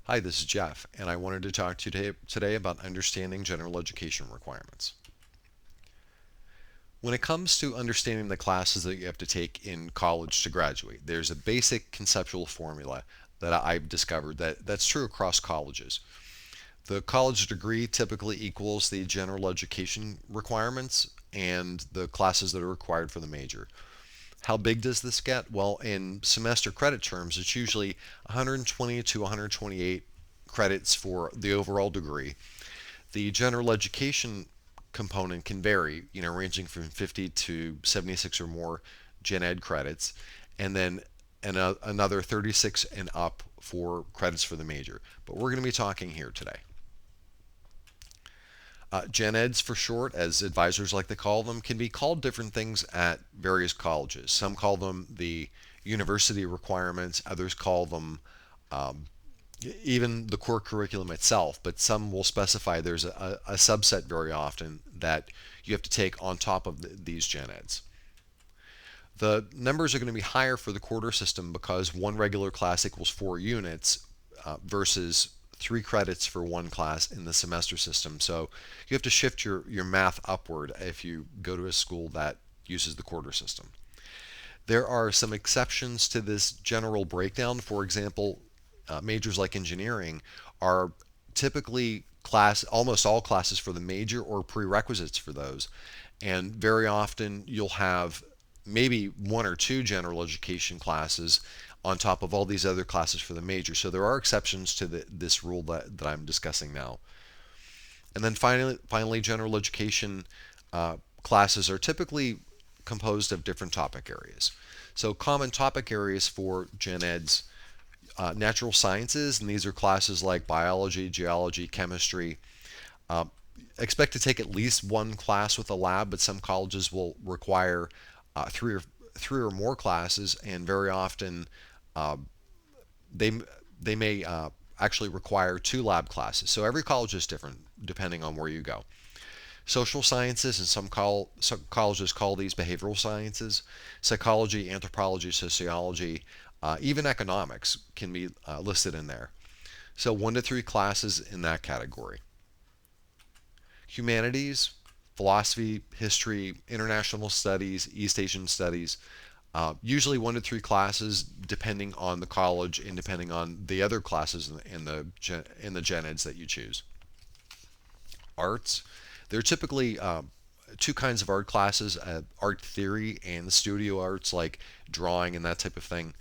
Hi, this is Jeff, and I wanted to talk to you today about understanding general education requirements. When it comes to understanding the classes that you have to take in college to graduate, there's a basic conceptual formula that I've discovered that's true across colleges. The college degree typically equals the general education requirements and the classes that are required for the major. How big does this get? Well, in semester credit terms, it's usually 120 to 128 credits for the overall degree. The general education component can vary, ranging from 50 to 76 or more gen ed credits, and then another 36 and up for credits for the major. But we're going to be talking here today. Gen Eds for short, as advisors like to call them, can be called different things at various colleges. Some call them the university requirements, others call them even the core curriculum itself, but some will specify there's a subset very often that you have to take on top of these Gen Eds. The numbers are going to be higher for the quarter system because one regular class equals 4 units versus 3 credits for one class in the semester system. So you have to shift your math upward if you go to a school that uses the quarter system. There are some exceptions to this general breakdown. For example, majors like engineering are typically almost all classes for the major or prerequisites for those. And very often you'll have maybe 1 or 2 general education classes on top of all these other classes for the major. So there are exceptions to this rule that I'm discussing now. And then finally general education classes are typically composed of different topic areas. So common topic areas for Gen Eds, natural sciences, and these are classes like biology, geology, chemistry. Expect to take at least one class with a lab, but some colleges will require three or more classes, and very often they they may actually require 2 lab classes. So every college is different depending on where you go. Social sciences, and some colleges call these behavioral sciences. Psychology, anthropology, sociology, even economics can be listed in there. So 1 to 3 classes in that category. Humanities, philosophy, history, international studies, East Asian studies, usually 1 to 3 classes depending on the college and depending on the other classes in the gen eds that you choose. Arts, there are typically 2 kinds of art classes: art theory and studio arts like drawing and that type of thing.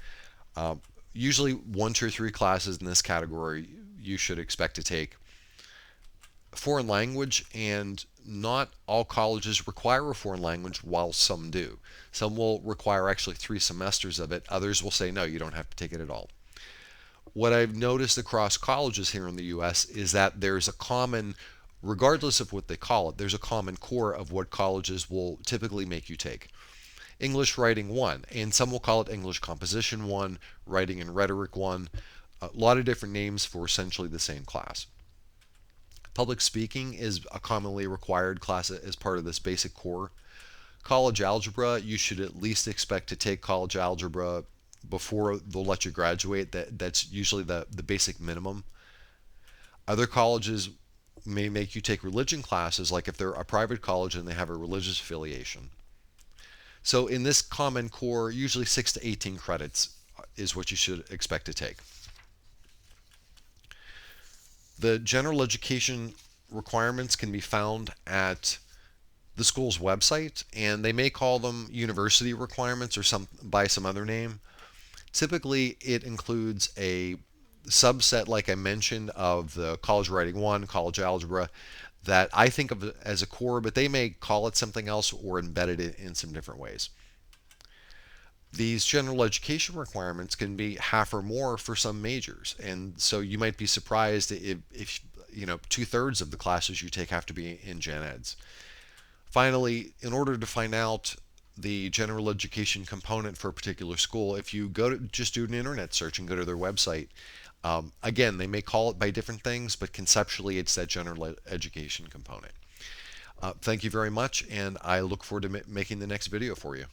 Usually 1 to 3 classes in this category you should expect to take. Foreign language, and not all colleges require a foreign language, while some do. Some will require actually 3 semesters of it. Others will say, no, you don't have to take it at all. What I've noticed across colleges here in the US is that there's a common, regardless of what they call it, there's a common core of what colleges will typically make you take. English Writing 1, and some will call it English Composition 1, Writing and Rhetoric 1, a lot of different names for essentially the same class. Public speaking is a commonly required class as part of this basic core. College algebra, you should at least expect to take college algebra before they'll let you graduate. That's usually the basic minimum. Other colleges may make you take religion classes, like if they're a private college and they have a religious affiliation. So in this common core, usually 6 to 18 credits is what you should expect to take. The general education requirements can be found at the school's website, and they may call them university requirements or by some other name. Typically, it includes a subset, like I mentioned, of the College Writing 1, College Algebra, that I think of as a core, but they may call it something else or embed it in some different ways. These general education requirements can be half or more for some majors, and so you might be surprised if 2/3 of the classes you take have to be in gen eds. Finally, in order to find out the general education component for a particular school, if you just do an internet search and go to their website, again, they may call it by different things, but conceptually it's that general education component. Thank you very much, and I look forward to making the next video for you.